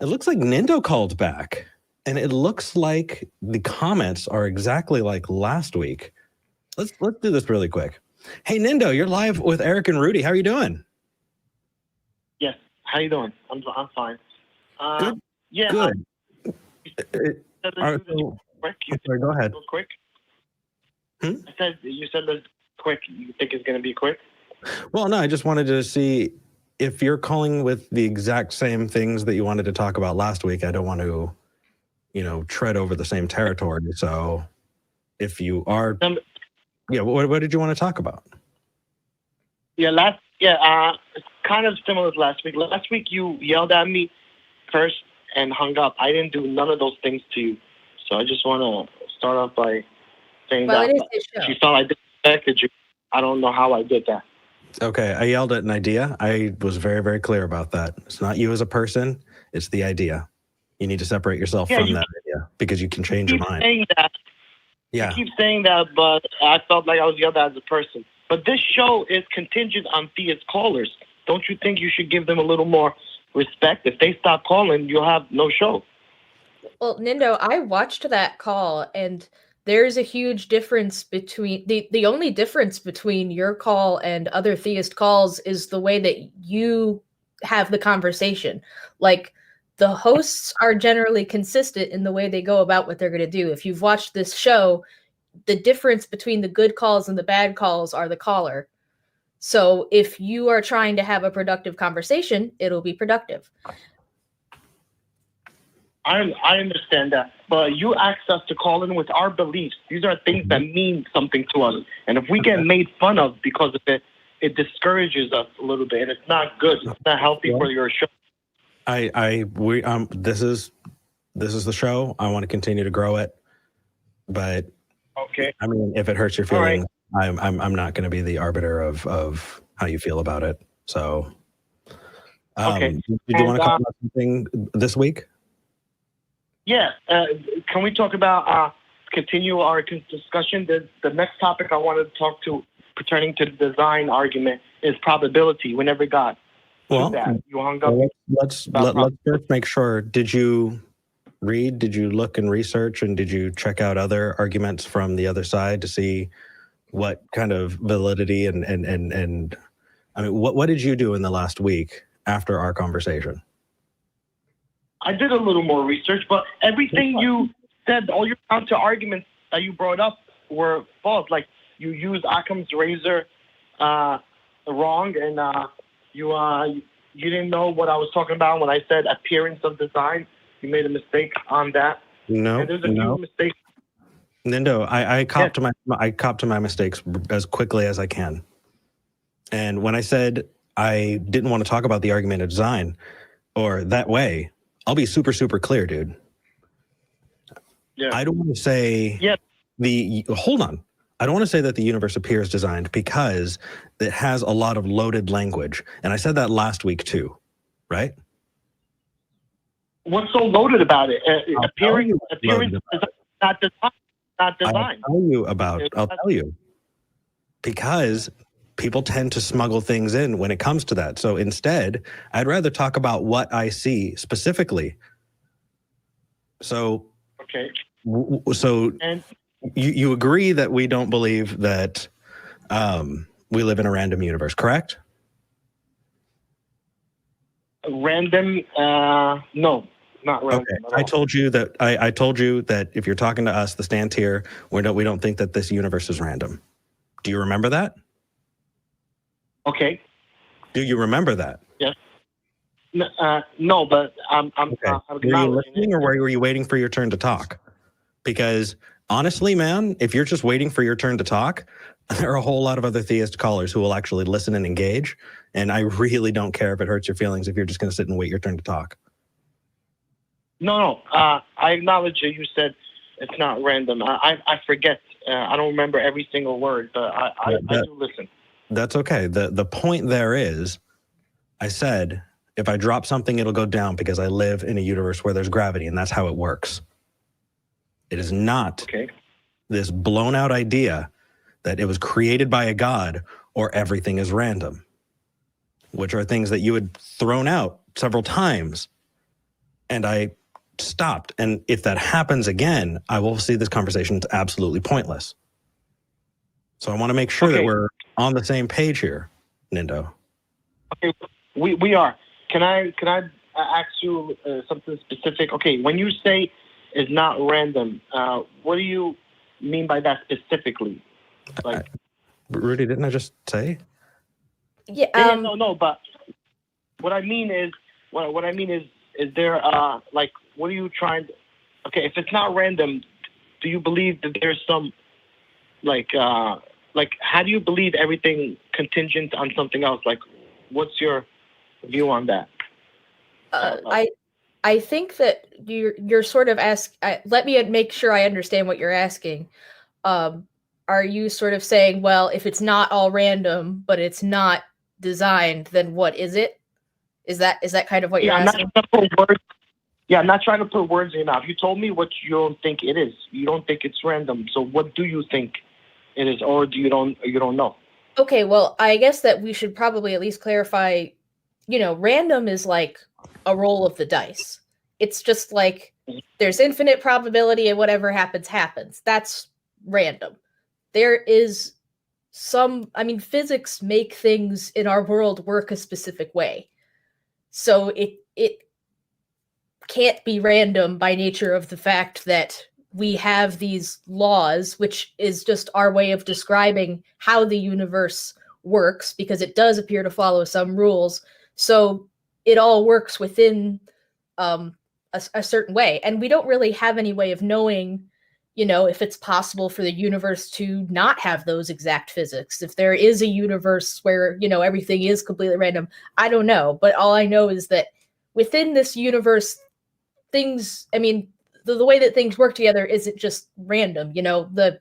It looks like Nindo called back, and it looks like the comments are exactly like last week. Let's do this really quick. Hey, Nindo, you're live with Eric and Rudy. How are you doing? Yes. How you doing? I'm fine. Good. Yeah. Good. Sorry, go ahead. Quick. I said you said this quick. You think it's going to be quick? Well, no. I just wanted to see if you're calling with the exact same things that you wanted to talk about last week. I don't want to, tread over the same territory. So, if you are, what did you want to talk about? It's kind of similar to last week. Last week you yelled at me first and hung up. I didn't do none of those things to you. So I just want to start off by saying that you felt I disrespected you. I don't know how I did that. Okay, I yelled at an idea. I was very, very clear about that. It's not you as a person. It's the idea. You need to separate yourself from that idea because you can change your mind. Saying that. Yeah. You keep saying that, but I felt like I was yelled at as a person. But this show is contingent on theist callers. Don't you think you should give them a little more respect? If they stop calling, you'll have no show. Well, Nindo, I watched that call, and there's a huge difference between the only difference between your call and other theist calls is the way that you have the conversation. Like, the hosts are generally consistent in the way they go about what they're going to do. If you've watched this show, the difference between the good calls and the bad calls are the caller. So if you are trying to have a productive conversation, it'll be productive. I understand that, but you asked us to call in with our beliefs. These are things that mean something to us. And if we get made fun of because of it, it discourages us a little bit, and it's not good. It's not healthy for your show. This is the show. I want to continue to grow it, but okay. I mean, if it hurts your feelings, right. I'm not going to be the arbiter of how you feel about it. So, okay. Did you want to talk about something this week? Yeah. Can we talk about continue our discussion? The next topic I wanted to talk to pertaining to the design argument is probability. We never got to that. You hung up. Let's first make sure. Did you read? Did you look and research? And did you check out other arguments from the other side to see what kind of validity and I mean, what did you do in the last week after our conversation? I did a little more research, but everything you said, all your counter arguments that you brought up were false. Like, you used Occam's razor wrong, and you didn't know what I was talking about when I said appearance of design. You made a mistake on that. No, and there's a few mistakes. Nindo, I cop to my mistakes as quickly as I can. And when I said I didn't want to talk about the argument of design or that way, I'll be super, super clear, dude. Yeah. I don't want to say hold on. I don't want to say that the universe appears designed because it has a lot of loaded language. And I said that last week too, right? What's so loaded about it? Appearance is not design. Not design. I'll tell you. Because people tend to smuggle things in when it comes to that. So instead, I'd rather talk about what I see specifically. So, okay. And you agree that we don't believe that we live in a random universe, correct? Random? No, not random. Okay. I told you that if you're talking to us, the stand here, we don't think that this universe is random. Do you remember that? Okay. Do you remember that? Yes. No, but I'm okay. Were you listening or were you waiting for your turn to talk? Because honestly, man, if you're just waiting for your turn to talk, there are a whole lot of other theist callers who will actually listen and engage. And I really don't care if it hurts your feelings if you're just going to sit and wait your turn to talk. No. I acknowledge that you said it's not random. I forget. I don't remember every single word, but I do listen. That's okay. The point there is, I said, if I drop something, it'll go down because I live in a universe where there's gravity, and that's how it works. It is not this blown out idea that it was created by a god or everything is random, which are things that you had thrown out several times and I stopped. And if that happens again, I will see this conversation as absolutely pointless. So I want to make sure that we're on the same page here, Nindo. Okay, we are. Can I ask you something specific? Okay, when you say it's not random, what do you mean by that specifically? Like, Rudy, didn't I just say? Yeah. No. But what I mean is, is there like, what are you trying to? Okay, if it's not random, do you believe that there's some like how do you believe everything contingent on something else? Like, what's your view on that? I think that you're sort of let me make sure I understand what you're asking. Are you sort of saying, well, if it's not all random, but it's not designed, then what is it? Is that kind of what you're asking? I'm not trying to put words in your mouth. You told me what you don't think it is. You don't think it's random. So what do you think it is, or you don't know? Okay, well, I guess that we should probably at least clarify, random is like a roll of the dice. It's just like there's infinite probability and whatever happens. That's random. There is physics make things in our world work a specific way. So it can't be random by nature of the fact that we have these laws, which is just our way of describing how the universe works, because it does appear to follow some rules. So it all works within a certain way. And we don't really have any way of knowing, if it's possible for the universe to not have those exact physics. If there is a universe where, everything is completely random, I don't know. But all I know is that within this universe, things, the way that things work together isn't just random. The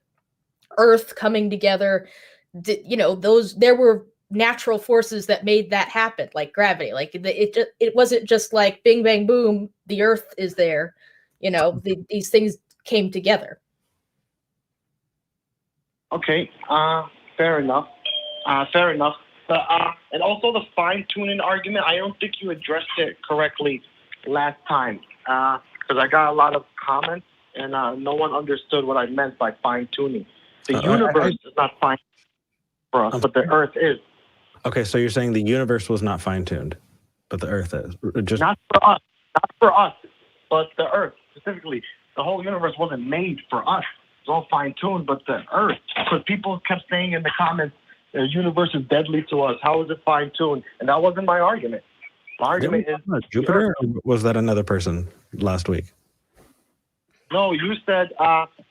Earth coming together, there were natural forces that made that happen, like gravity. Like it wasn't just like bing bang boom, the Earth is there. These things came together. Okay, fair enough. But and also the fine tuning argument, I don't think you addressed it correctly last time. Because I got a lot of comments and no one understood what I meant by fine tuning. The universe is not fine for us, but the Earth is. Okay, so you're saying the universe was not fine-tuned, but the Earth is. Not for us, but the Earth specifically. The whole universe wasn't made for us. It's all fine-tuned, but the Earth. Because people kept saying in the comments, the universe is deadly to us. How is it fine-tuned? And that wasn't my argument. My argument is Jupiter. Or was that another person last week? No, you said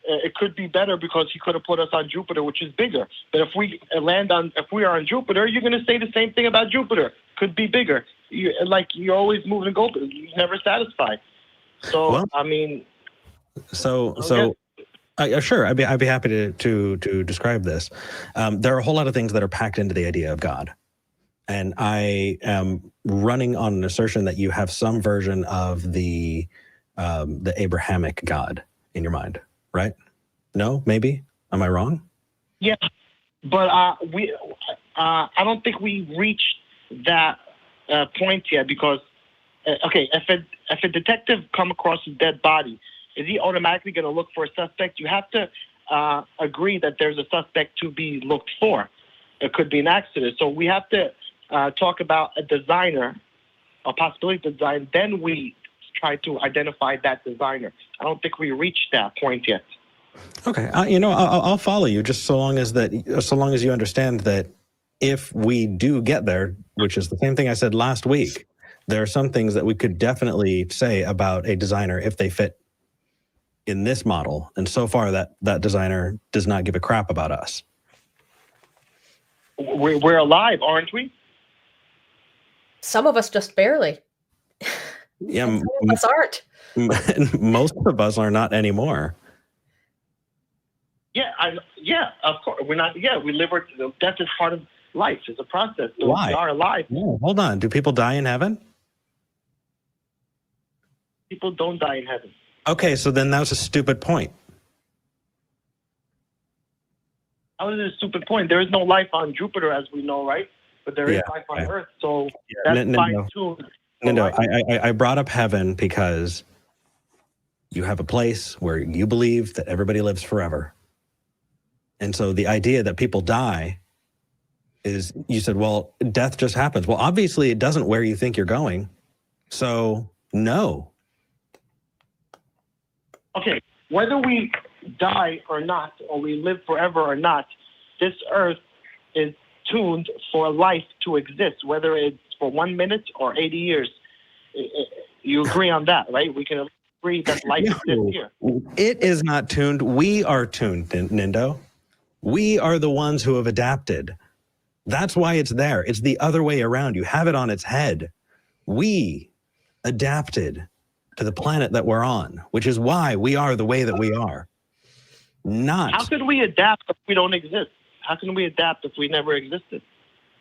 it could be better because he could have put us on Jupiter, which is bigger. But if we are on Jupiter, you're going to say the same thing about Jupiter. Could be bigger. You're always moving and going. You're never satisfied. So well, sure, I'd be happy to describe this. There are a whole lot of things that are packed into the idea of God, and I am running on an assertion that you have some version of the Abrahamic God in your mind, right? No, maybe. Am I wrong? Yeah, but I don't think we reached that point yet because if a detective come across a dead body, is he automatically going to look for a suspect? You have to agree that there's a suspect to be looked for. It could be an accident. So we have to talk about a designer, a possibility of design. Then we try to identify that designer. I don't think we reached that point yet. Okay, I'll follow you just so long as you understand that if we do get there, which is the same thing I said last week, there are some things that we could definitely say about a designer if they fit in this model. And so far that designer does not give a crap about us. We're alive, aren't we? Some of us just barely. Yeah, some of us aren't. Most of us are not anymore. Yeah, of course. We're not. Yeah, we live. Death is part of life. It's a process. So Why? We are alive. No, hold on. Do people die in heaven? People don't die in heaven. Okay, so then that was a stupid point. How is it a stupid point? There is no life on Jupiter, as we know, right? But there is life on Earth. So that's fine-tuned. No, I brought up heaven because you have a place where you believe that everybody lives forever. And so the idea that people die is, you said, well, death just happens. Well, obviously it doesn't where you think you're going. So no. Okay, whether we die or not, or we live forever or not, this earth is tuned for life to exist, whether it's for 1 minute or 80 years. You agree on that, right? We can agree that life exists here. It is not tuned. We are tuned, Nindo. We are the ones who have adapted. That's why it's there. It's the other way around. You have it on its head. We adapted to the planet that we're on, which is why we are the way that we are. Not. How could we adapt if we don't exist? How can we adapt if we never existed?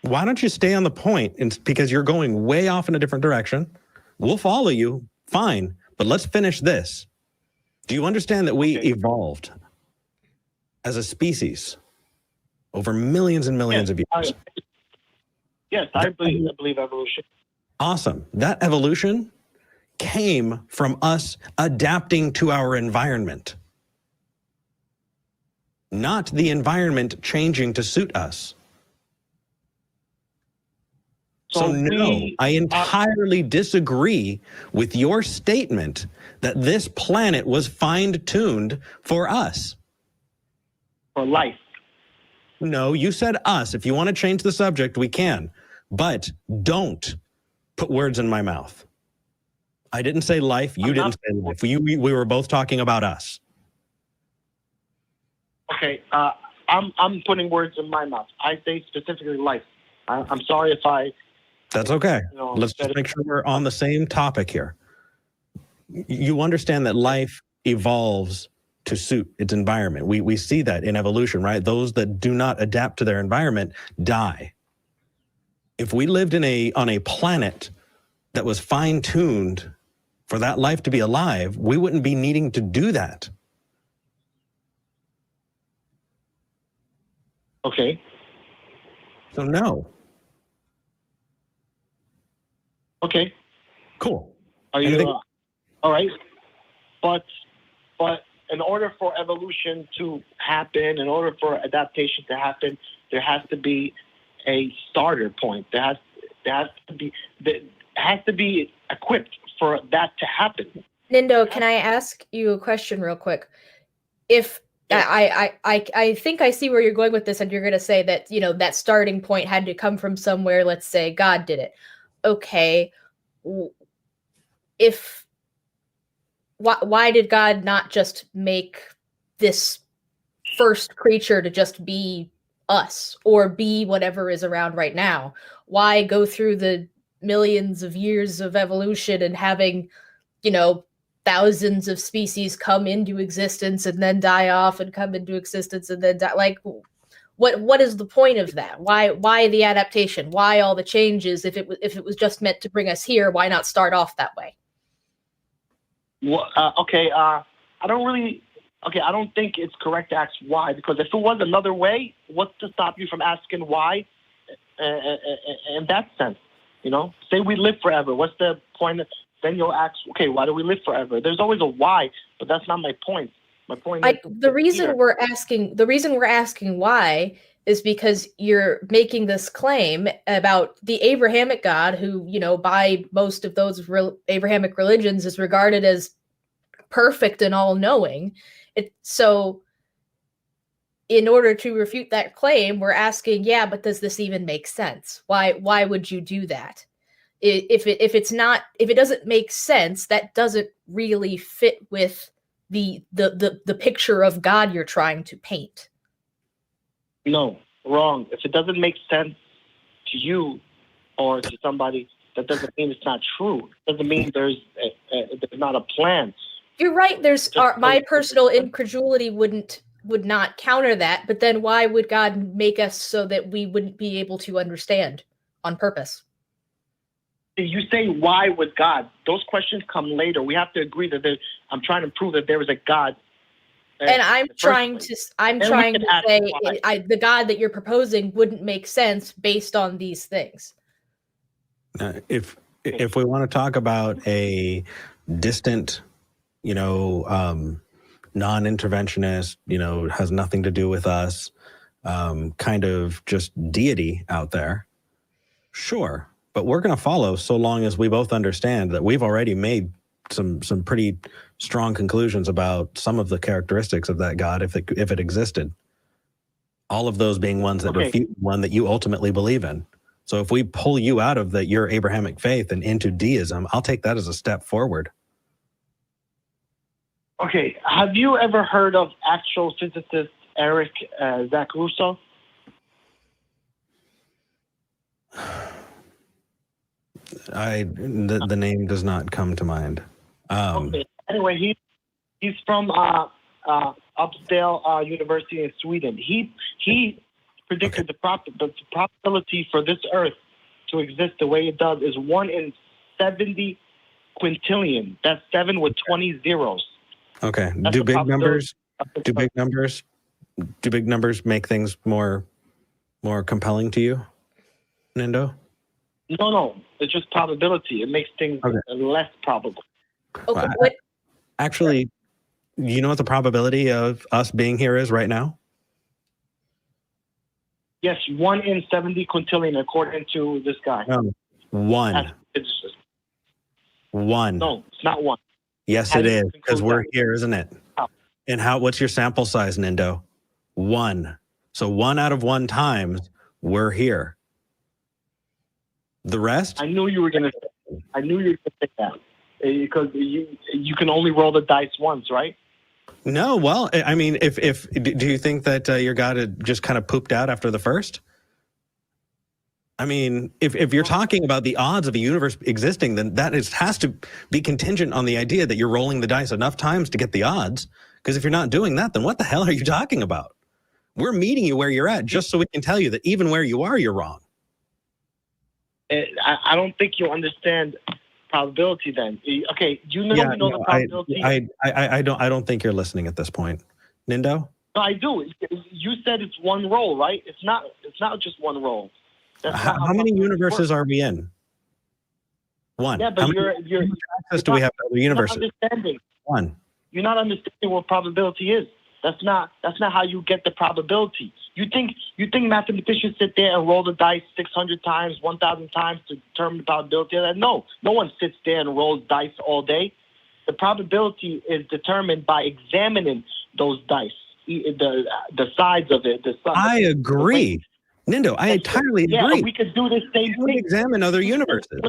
Why don't you stay on the point? Because you're going way off in a different direction. We'll follow you, fine, but let's finish this. Do you understand that we evolved as a species over millions and millions of years? Yes, I believe evolution. Awesome. That evolution came from us adapting to our environment, not the environment changing to suit us. So no, I entirely disagree with your statement that this planet was fine-tuned for us. For life. No, you said us. If you want to change the subject, we can. But don't put words in my mouth. I didn't say life. You didn't say life. We were both talking about us. Okay, I'm putting words in my mouth. I say specifically life. I'm sorry if I... That's okay. Let's just make sure we're on the same topic here. You understand that life evolves to suit its environment. We see that in evolution, right? Those that do not adapt to their environment die. If we lived on a planet that was fine-tuned for that life to be alive, we wouldn't be needing to do that. Okay. So no. Okay. Cool. Are you all right? But in order for evolution to happen, in order for adaptation to happen, there has to be a starter point. There has to be equipped for that to happen. Nindo, can I ask you a question real quick? If I think I see where you're going with this, and you're going to say that, that starting point had to come from somewhere. Let's say God did it. Okay. Why did God not just make this first creature to just be us or be whatever is around right now? Why go through the millions of years of evolution and having, thousands of species come into existence and then die off and come into existence and then die? Like, what is the point of that? Why the adaptation? Why all the changes? If it was just meant to bring us here, why not start off that way? Well, I don't think it's correct to ask why, because if it was another way, what's to stop you from asking why in that sense? Say we live forever. What's the point? Then you'll ask, okay, why do we live forever? There's always a why, but that's not my point. My point is the reason we're asking why is because you're making this claim about the Abrahamic God, who, by most of those Abrahamic religions is regarded as perfect and all-knowing. So in order to refute that claim, we're asking, but does this even make sense? Why would you do that? If it doesn't make sense, that doesn't really fit with the picture of God you're trying to paint. No, wrong. If it doesn't make sense to you or to somebody, that doesn't mean it's not true. It doesn't mean there's not a plan. You're right. My personal incredulity would not counter that, but then why would God make us so that we wouldn't be able to understand on purpose? You say, why would God? Those questions come later. We have to agree that I'm trying to prove that there is a God. And I'm trying to say the God that you're proposing wouldn't make sense based on these things. If if we want to talk about a distant, non-interventionist, has nothing to do with us, kind of just deity out there, sure. But we're going to follow so long as we both understand that we've already made some pretty strong conclusions about some of the characteristics of that God, if it existed. All of those being ones that refute one that you ultimately believe in. So if we pull you out of your Abrahamic faith and into deism, I'll take that as a step forward. Okay, have you ever heard of actual physicist Eric Zach Russo? The name does not come to mind. Okay. Anyway, he's from Upsdale University in Sweden. He predicted the probability for this Earth to exist the way it does is 1 in 70 quintillion. That's 7 with 20 zeros. Okay. That's Do big numbers make things more compelling to you, Nindo? No. It's just probability. It makes things less probable. Okay. Well, actually, you know what the probability of us being here is right now? Yes, 1 in 70 quintillion, according to this guy. One. One. No, it's not 1. Yes, it is, because we're here, isn't it? Oh. And what's your sample size, Nindo? 1. So 1 out of 1 times, we're here. The rest? I knew you were going to say that. Because you can only roll the dice once, right? No, well, I mean, do you think that your God had just kind of pooped out after the first? I mean, if you're talking about the odds of a universe existing, then that has to be contingent on the idea that you're rolling the dice enough times to get the odds. Because if you're not doing that, then what the hell are you talking about? We're meeting you where you're at just so we can tell you that even where you are, you're wrong. I don't think you understand probability then. Okay, you know the probability. I don't think you're listening at this point. Nindo? No, I do. You said it's one roll, right? It's not just one roll. How many universes are we in? One. Yeah, but you're access do we have to other universes? You're not understanding. One. You're not understanding what probability is. That's not how you get the probability. You think mathematicians sit there and roll the dice 600 times, 1,000 times to determine the probability of that? No one sits there and rolls dice all day. The probability is determined by examining those dice, the sides of it. I agree. Nindo, I entirely agree. Yeah, we could do the same thing. We examine other universes.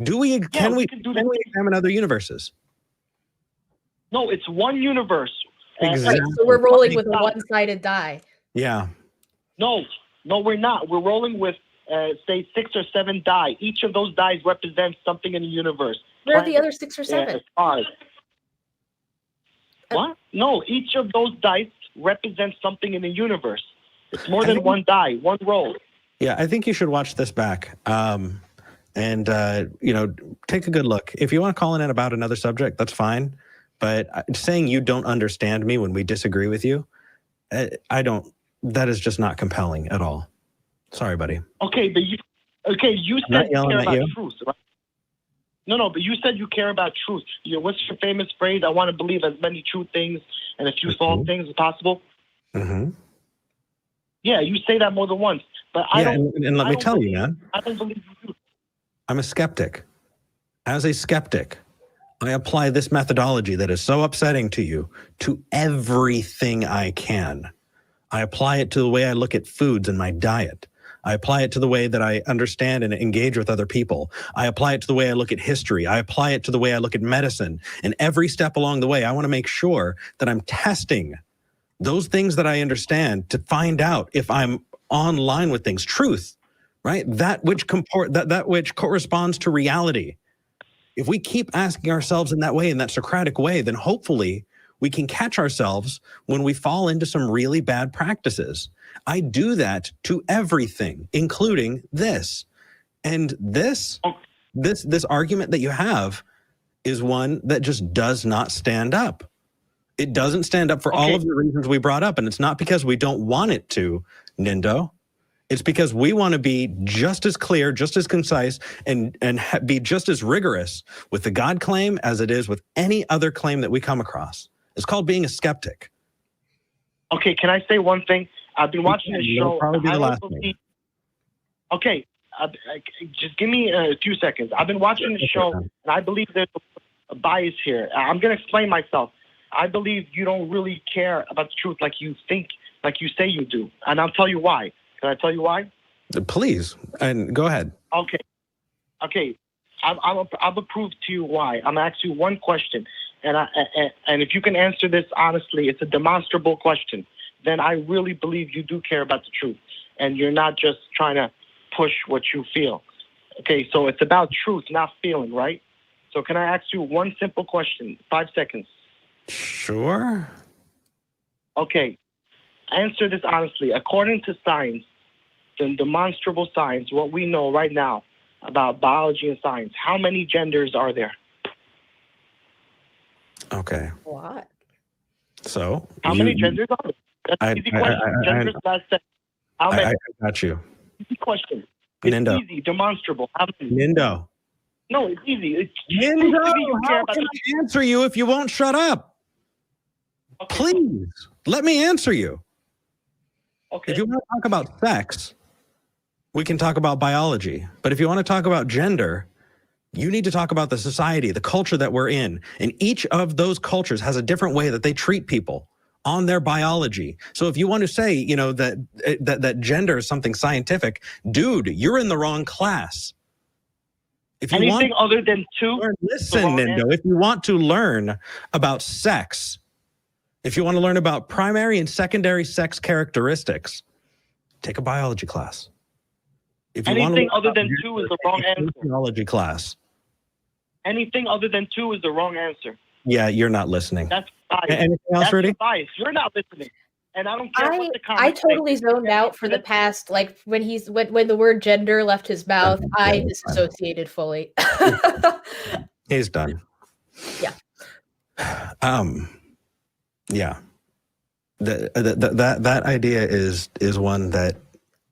Do we? Can we examine other universes? No, it's one universe. Exactly. Right, so we're rolling with a one-sided die. Yeah. No, we're not. We're rolling with, say, 6 or 7 die. Each of those dice represents something in the universe. Where are the other 6 or 7? What? No, each of those dice represents something in the universe. It's more than one die, one roll. Yeah, I think you should watch this back. And take a good look. If you want to call in about another subject, that's fine. But saying you don't understand me when we disagree with you, that is just not compelling at all. Sorry, buddy. Okay, but you said you care about truth, right? No, but you said you care about truth. What's your famous phrase? I want to believe as many true things and a few false things as possible. Mm-hmm. Yeah, you say that more than once. But and let me tell you, man. I don't believe you do. I'm a skeptic. As a skeptic, I apply this methodology that is so upsetting to you to everything I can. I apply it to the way I look at foods in my diet. I apply it to the way that I understand and engage with other people. I apply it to the way I look at history. I apply it to the way I look at medicine. And every step along the way, I want to make sure that I'm testing those things that I understand to find out if I'm online with things. Truth, right? That which corresponds to reality. If we keep asking ourselves in that way, in that Socratic way, then hopefully we can catch ourselves when we fall into some really bad practices. I do that to everything, including this. And this argument that you have is one that just does not stand up. It doesn't stand up for all of the reasons we brought up. And it's not because we don't want it to, Nindo. It's because we want to be just as clear, just as concise, and be just as rigorous with the God claim as it is with any other claim that we come across. It's called being a skeptic. Okay, can I say one thing? I've been watching this show. Probably be the last one. Okay, just give me a few seconds. I've been watching the show, and I believe there's a bias here. I'm going to explain myself. I believe you don't really care about the truth like you think, like you say you do. And I'll tell you why. Can I tell you why? Please, and go ahead. Okay. I'll prove to you why. I'm going to ask you one question. And if you can answer this honestly, it's a demonstrable question, then I really believe you do care about the truth. And you're not just trying to push what you feel. Okay, so it's about truth, not feeling, right? So can I ask you one simple question? 5 seconds. Sure. Okay. Answer this honestly. According to science, the demonstrable science, what we know right now about biology and science, how many genders are there? Okay. What? So how many genders are there? That's an easy question. Genders, last second. How many? I got you. Easy question. It's Nindo. easy, demonstrable. How many? Nindo. No, it's easy. It's Nindo, you how care about can I answer you if you won't shut up? Okay. Please, let me answer you. Okay. If you want to talk about sex, we can talk about biology. But if you want to talk about gender, you need to talk about the society, the culture that we're in. And each of those cultures has a different way that they treat people on their biology. So if you want to say, that gender is something scientific, dude, you're in the wrong class. If you anything other than two? Listen, Nindo, if you want to learn about sex, if you want to learn about primary and secondary sex characteristics, take a biology class. If you anything other than two is the wrong answer. Biology class. Anything other than two is the wrong answer. Yeah, you're not listening. That's bias. Anything else, That's Rudy? bias. You're not listening. And I don't care what the comments I totally zoned out for the past, like when the word gender left his mouth, I disassociated fully. He's done. Yeah. Yeah. That idea is one that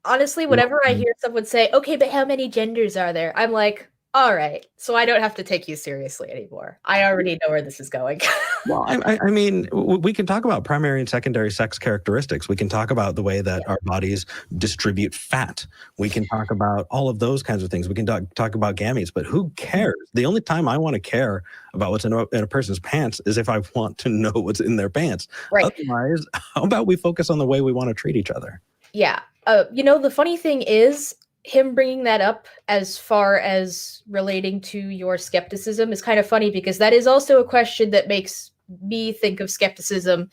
honestly, whenever I hear someone say, okay, but how many genders are there? I'm like, all right, so I don't have to take you seriously anymore. I already know where this is going. Well, I mean, we can talk about primary and secondary sex characteristics. We can talk about the way that our bodies distribute fat. We can talk about all of those kinds of things. We can talk about gametes, but who cares? The only time I want to care about what's in a person's pants is if I want to know what's in their pants. Right. Otherwise, how about we focus on the way we want to treat each other? Yeah. The funny thing is, him bringing that up as far as relating to your skepticism is kind of funny, because that is also a question that makes me think of skepticism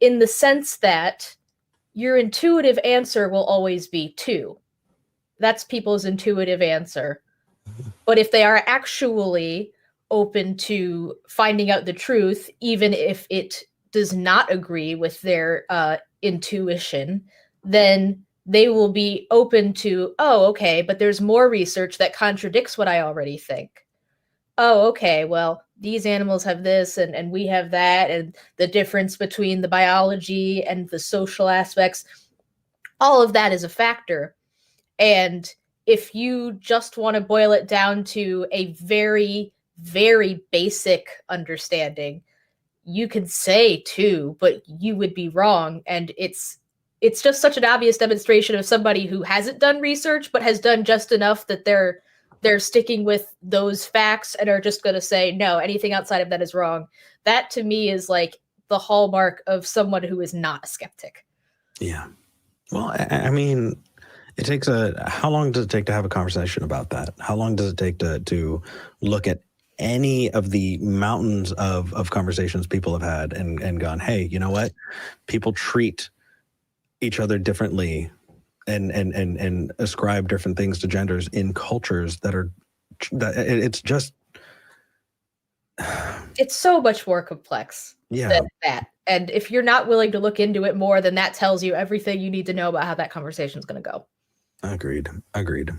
in the sense that your intuitive answer will always be 2. That's people's intuitive answer. But if they are actually open to finding out the truth, even if it does not agree with their intuition, then they will be open to, oh, okay, but there's more research that contradicts what I already think. Oh, okay, well, these animals have this and we have that, and the difference between the biology and the social aspects, all of that is a factor. And if you just want to boil it down to a very, very basic understanding, you could say 2, but you would be wrong. And it's just such an obvious demonstration of somebody who hasn't done research, but has done just enough that they're sticking with those facts and are just going to say, no, anything outside of that is wrong. That to me is like the hallmark of someone who is not a skeptic. Yeah. Well, I mean, it takes how long does it take to have a conversation about that? How long does it take to look at any of the mountains of conversations people have had and gone, hey, you know what? People treat each other differently and ascribe different things to genders in cultures that it's just it's so much more complex than that. And if you're not willing to look into it more, then that tells you everything you need to know about how that conversation is going to go. Agreed.